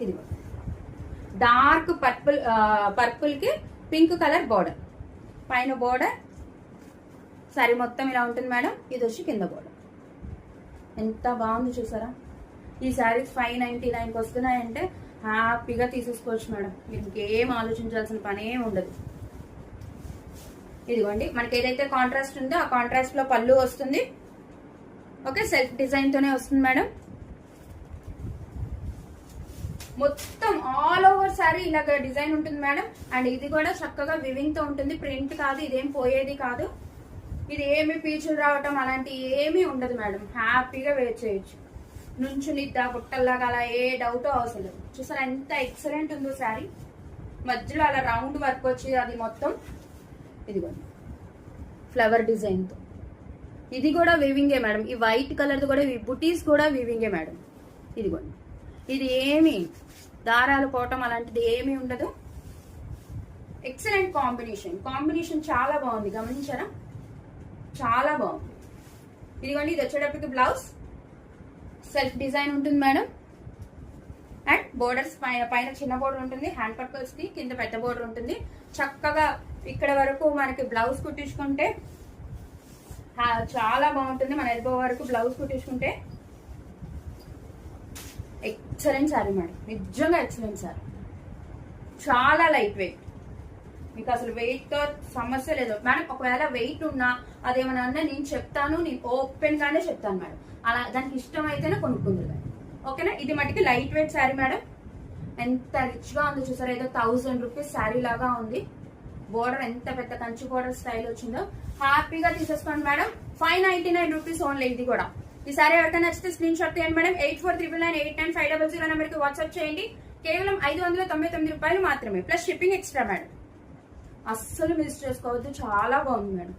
ఇది dark purple కి pink colour border, పైన బోర్డర్ సారీ మొత్తం ఇలా ఉంటుంది మేడం. ఇది వచ్చి కింద బోర్డర్. ఎంత బాగుంది చూసారా. ఈ శారీస్ 599కి వస్తున్నాయంటే హ్యాపీగా తీసేసుకోవచ్చు మేడం. మీరు ఇంకేం ఆలోచించాల్సిన పని ఏమి ఉండదు. ఇదిగోండి మనకి ఏదైతే కాంట్రాస్ట్ ఉందో ఆ కాంట్రాస్ట్ లో పళ్ళు వస్తుంది. ఓకే, సెల్ఫ్ డిజైన్ తోనే వస్తుంది మేడం. మొత్తం ఆల్ ఓవర్ శారీ ఇలాగ డిజైన్ ఉంటుంది మేడం. అండ్ ఇది కూడా చక్కగా వివింగ్ తో ఉంటుంది, ప్రింట్ కాదు, ఇదేం పోయేది కాదు. ఇది ఏమి పీచులు రావటం అలాంటి ఏమీ ఉండదు మేడం. హ్యాపీగా వేర్ చేయొచ్చు. నుంచునిద్దా బుట్టల్లాగా అలా ఏ డౌట్ అవసరం లేదు. చూసారా ఎంత ఎక్సలెంట్ ఉందో శారీ. మధ్యలో అలా రౌండ్ వర్క్ వచ్చి అది మొత్తం ఇదిగోండి ఫ్లవర్ డిజైన్ తో. ఇది కూడా వీవింగే మేడం. ఈ వైట్ కలర్ కూడా బుటీస్ కూడా వీవింగే మేడం. ఇదిగోండి ఇది ఏమి దారాలు పోవటం అలాంటిది ఏమీ ఉండదు. ఎక్సలెంట్ కాంబినేషన్ చాలా బాగుంది. గమనించారా, చాలా బాగుంది. ఇదిగోండి ఇది వచ్చేటప్పటికి బ్లౌజ్ సెల్ఫ్ డిజైన్ ఉంటుంది మేడం. అండ్ బోర్డర్స్ పైన చిన్న బోర్డర్ ఉంటుంది, హ్యాండ్ పర్పస్ కి కింద పెద్ద బోర్డర్ ఉంటుంది. చక్కగా ఇక్కడ వరకు మనకి బ్లౌజ్ కుట్టించుకుంటే చాలా బాగుంటుంది. మన ఎల్బో వరకు బ్లౌజ్ కుట్టించుకుంటే ఎక్సలెంట్ సారీ మేడం. నిజంగా ఎక్సలెంట్ సారీ. చాలా లైట్ వెయిట్, మీకు అసలు వెయిట్ తో సమస్య లేదు మేడం. ఒకవేళ వెయిట్ ఉన్నా అదేమన్నా నేను చెప్తాను, నేను ఓపెన్ గానే చెప్తాను మేడం. అలా దానికి ఇష్టం అయితేనే కొనుక్కుంది. ఓకేనా, ఇది మటుకి లైట్ వెయిట్ శారీ మేడం. ఎంత రిచ్ గా ఉంది చూసారా. ఏదో 1000 రూపీస్ శారీ లాగా ఉంది. బోర్డర్ ఎంత పెద్ద కంచి బోర్డర్ స్టైల్ వచ్చిందో. హ్యాపీగా తీసేసుకోండి మేడం. 599 rupees only. ఇది కూడా ఈ సారీ ఎవరికైనా నచ్చితే స్క్రీన్ షాట్ తీయండి మేడం. 8499989500 నెంబర్కి వాట్సాప్ చేయండి. కేవలం 599 రూపాయలు మాత్రమే, ప్లస్ షిప్పింగ్ ఎక్స్ట్రా మేడం. అస్సలు మిస్ చేసుకోవద్దు. చాలా బాగుంది మేడం.